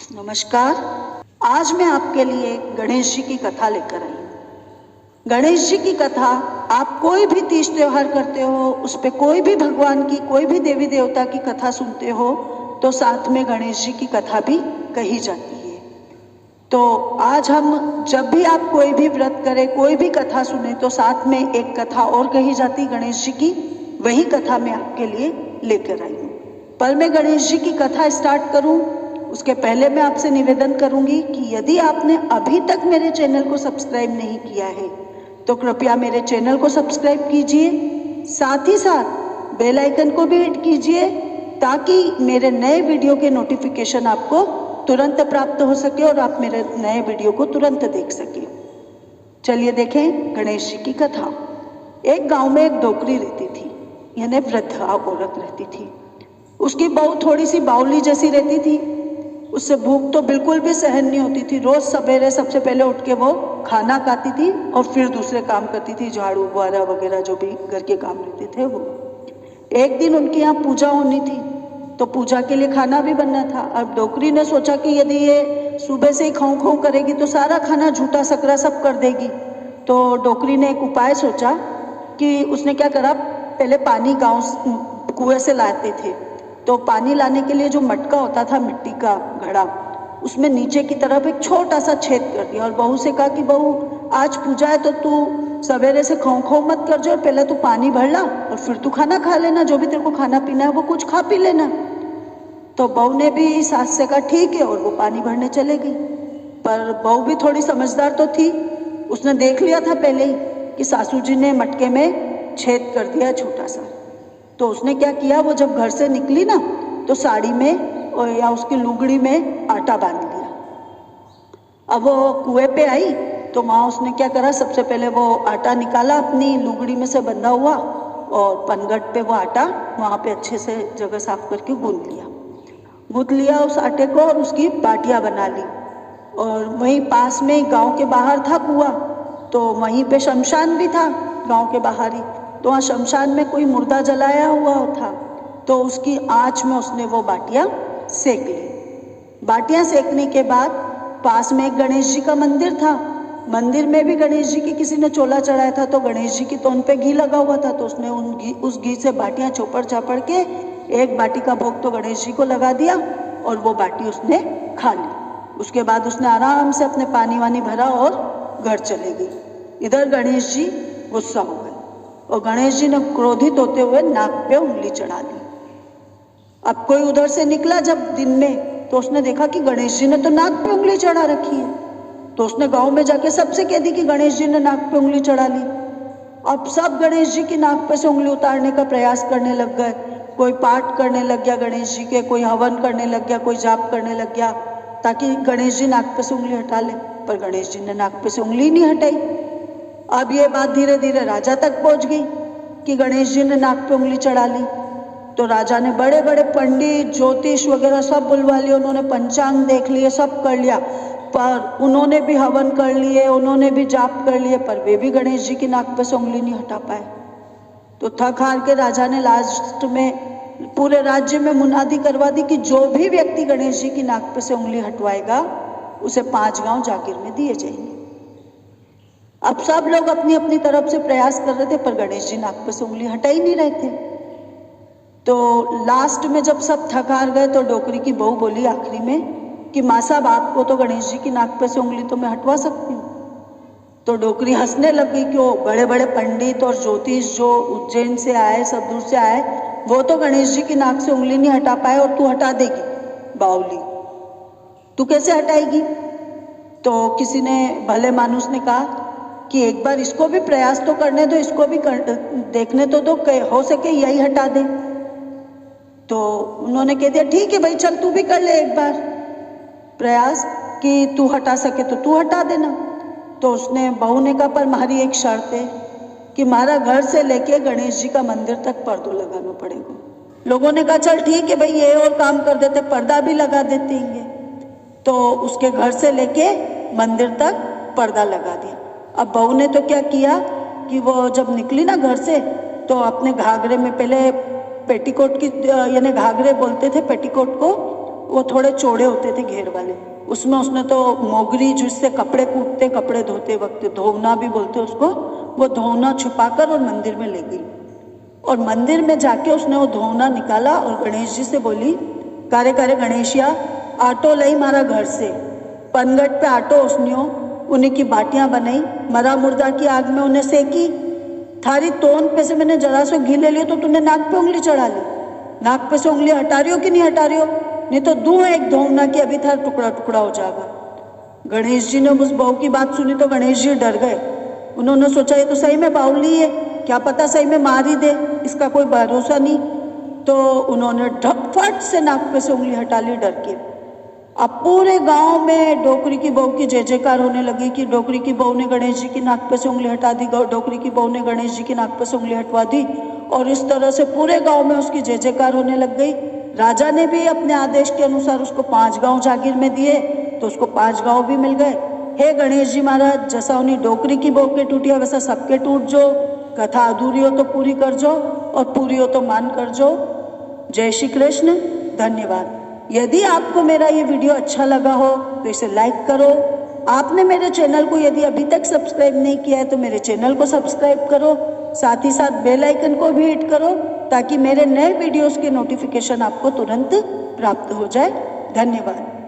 नमस्कार। आज मैं आपके लिए गणेश जी की कथा लेकर आई हूँ। गणेश जी की कथा आप कोई भी तीज त्योहार करते हो, उस पे कोई भी भगवान की, कोई भी देवी देवता की कथा सुनते हो तो साथ में गणेश जी की कथा भी कही जाती है। तो आज हम जब भी आप कोई भी व्रत करें, कोई भी कथा सुने तो साथ में एक कथा और कही जाती गणेश जी की, वही कथा मैं आपके लिए लेकर आई हूँ। पर मैं गणेश जी की कथा स्टार्ट करूँ उसके पहले मैं आपसे निवेदन करूंगी कि यदि आपने अभी तक मेरे चैनल को सब्सक्राइब नहीं किया है तो कृपया मेरे चैनल को सब्सक्राइब कीजिए, साथ ही साथ बेल आइकन को भी हिट कीजिए ताकि मेरे नए वीडियो के नोटिफिकेशन आपको तुरंत प्राप्त हो सके और आप मेरे नए वीडियो को तुरंत देख सके। चलिए देखें गणेश जी की कथा। एक गांव में एक डोकरी रहती थी, यानी वृद्ध औरत रहती थी। उसकी बहू थोड़ी सी बावली जैसी रहती थी। उससे भूख तो बिल्कुल भी सहन नहीं होती थी। रोज सवेरे सबसे पहले उठ के वो खाना खाती थी और फिर दूसरे काम करती थी, झाड़ू बुआरा वगैरह जो भी घर के काम रहते थे वो। एक दिन उनके यहाँ पूजा होनी थी तो पूजा के लिए खाना भी बनना था। अब डोकरी ने सोचा कि यदि ये सुबह से ही खाऊं खाऊं करेगी तो सारा खाना झूठा सकरा सब कर देगी। तो डोकरी ने एक उपाय सोचा कि उसने क्या करा, पहले पानी गाँव कुएं से लाते थे तो पानी लाने के लिए जो मटका होता था, मिट्टी का घड़ा, उसमें नीचे की तरफ एक छोटा सा छेद कर दिया और बहू से कहा कि बहू आज पूजा है तो तू सवेरे से खाऊं खाऊं मत कर जो, पहले तू पानी भर ला और फिर तू खाना खा लेना, जो भी तेरे को खाना पीना है वो कुछ खा पी लेना। तो बहू ने भी सास से कहा ठीक है और वो पानी भरने चले गई। पर बहू भी थोड़ी समझदार तो थी, उसने देख लिया था पहले ही कि सासू जी ने मटके में छेद कर दिया छोटा सा। तो उसने क्या किया, वो जब घर से निकली ना तो साड़ी में और या उसकी लुगड़ी में आटा बांध लिया। अब वो कुएं पे आई तो वहाँ उसने क्या करा, सबसे पहले वो आटा निकाला अपनी लुगड़ी में से बंधा हुआ और पनघट पे वो आटा वहाँ पे अच्छे से जगह साफ करके गूंथ लिया उस आटे को और उसकी बाटियाँ बना ली। और वहीं पास में गाँव के बाहर था कुआं, तो वहीं पे शमशान भी था गाँव के बाहर ही। तो वहाँ शमशान में कोई मुर्दा जलाया हुआ था तो उसकी आंच में उसने वो बाटियाँ सेक ली। बाटियाँ सेकने के बाद पास में एक गणेश जी का मंदिर था। मंदिर में भी गणेश जी की किसी ने चोला चढ़ाया था तो गणेश जी की तो उन पे घी लगा हुआ था, तो उसने उस घी से बाटियाँ चौपड़ चापड़ के एक बाटी का भोग तो गणेश जी को लगा दिया और वो बाटी उसने खा ली। उसके बाद उसने आराम से अपने पानी वानी भरा और घर चले गई। इधर गणेश जी गुस्सा हो गए और गणेश जी ने क्रोधित होते हुए नाक पे उंगली चढ़ा दी। अब कोई उधर से निकला जब दिन में तो उसने देखा कि गणेश जी ने तो नाक पे उंगली चढ़ा रखी है। तो उसने गांव में जाके सबसे कह दी कि गणेश जी ने नाक पे उंगली चढ़ा ली। अब सब गणेश जी की नाक पे से उंगली उतारने का प्रयास करने लग गए। कोई पाठ करने लग गया गणेश जी के, कोई हवन करने लग गया, कोई जाप करने लग गया ताकि गणेश जी नाक पे से उंगली हटा ले। पर गणेश जी ने नाक पे से उंगली नहीं हटाई। अब ये बात धीरे धीरे राजा तक पहुंच गई कि गणेश जी ने नाक पे उंगली चढ़ा ली। तो राजा ने बड़े बड़े पंडित, ज्योतिष वगैरह सब बुलवा लिए, उन्होंने पंचांग देख लिए, सब कर लिया, पर उन्होंने भी हवन कर लिए, उन्होंने भी जाप कर लिए, पर वे भी गणेश जी की नाक पे से उंगली नहीं हटा पाए। तो थक हार के राजा ने लास्ट में पूरे राज्य में मुनादी करवा दी कि जो भी व्यक्ति गणेश जी की नाक पे से उंगली हटवाएगा उसे 5 गांव जागीर में दिए जाएंगे। अब सब लोग अपनी अपनी तरफ से प्रयास कर रहे थे पर गणेश जी नाक पे से उंगली हटा ही नहीं रहे थे। तो लास्ट में जब सब थक हार गए तो डोकरी की बहू बोली आखिरी में कि माँ साहब आपको तो गणेश जी की नाक पे से उंगली तो मैं हटवा सकती हूँ। तो डोकरी हंसने लगी कि वो बड़े बड़े पंडित और ज्योतिष जो उज्जैन से आए, सब दूर से आए, वो तो गणेश जी की नाक से उंगली नहीं हटा पाए और तू हटा देगी बावली, तू कैसे हटाएगी। तो किसी ने भले मानुस ने कहा कि एक बार इसको भी प्रयास तो करने दो, इसको भी देखने तो दो, हो सके यही हटा दे। तो उन्होंने कह दिया ठीक है भाई, चल तू भी कर ले एक बार प्रयास कि तू हटा सके तो तू हटा देना। तो उसने बहू ने कहा पर हमारी एक शर्त है कि हमारा घर से लेके गणेश जी का मंदिर तक पर्दो लगाना पड़ेगा। लोगों ने कहा चल ठीक है भाई, ये और काम कर देते, पर्दा भी लगा देते हैं। तो उसके घर से लेके मंदिर तक पर्दा लगा दिया। अब बहू ने तो क्या किया कि वो जब निकली ना घर से तो अपने घाघरे में, पहले पेटीकोट की, यानी घाघरे बोलते थे पेटीकोट को, वो थोड़े चौड़े होते थे घेर वाले, उसमें उसने तो मोगरी जिससे कपड़े कूटते, कपड़े धोते वक्त, धोना भी बोलते उसको, वो धोना छुपाकर और मंदिर में ले गई। और मंदिर में जाके उसने वो धोना निकाला और गणेश जी से बोली, कारे कारे गणेशिया आटो लई मारा घर से, पनगट पे आटो उसनियो, उन्हीं की बाटियां बनाई, मरा मुर्दा की आग में उन्हें सेकी, थारी तोन पे से मैंने जरा सो घी ले लिया तो तूने नाक पे उंगली चढ़ा ली, नाक पे से उंगली हटा रही हो कि नहीं हटा रही हो, नहीं तो दूं एक धोना कि अभी थार टुकड़ा टुकड़ा हो जाएगा। गणेश जी ने उस बहू की बात सुनी तो गणेश जी डर गए। उन्होंने सोचा ये तो सही में बावली है, क्या पता सही में मार ही दे, इसका कोई भरोसा नहीं। तो उन्होंने फट से नाक पे से उंगली हटा ली डर के। अब पूरे गांव में डोकरी की बहू की जय जयकार होने लगी कि डोकरी की बहू ने गणेश जी की नाक पे से उंगली हटा दी, डोकरी की बहू ने गणेश जी की नाक पे से उंगली हटवा दी। और इस तरह से पूरे गांव में उसकी जय जयकार होने लग गई। राजा ने भी अपने आदेश के अनुसार उसको 5 गांव जागीर में दिए, तो उसको 5 गांव भी मिल गए। हे गणेश जी महाराज, जैसा उन्हीं डोकरी की बहू के टूटिया वैसा सबके टूट जो, कथा अधूरी हो तो पूरी कर जो और पूरी हो तो मान कर जो। जय श्री कृष्ण, धन्यवाद। यदि आपको मेरा ये वीडियो अच्छा लगा हो तो इसे लाइक करो। आपने मेरे चैनल को यदि अभी तक सब्सक्राइब नहीं किया है तो मेरे चैनल को सब्सक्राइब करो, साथ ही साथ बेल आइकन को भी हिट करो ताकि मेरे नए वीडियोस के नोटिफिकेशन आपको तुरंत प्राप्त हो जाए। धन्यवाद।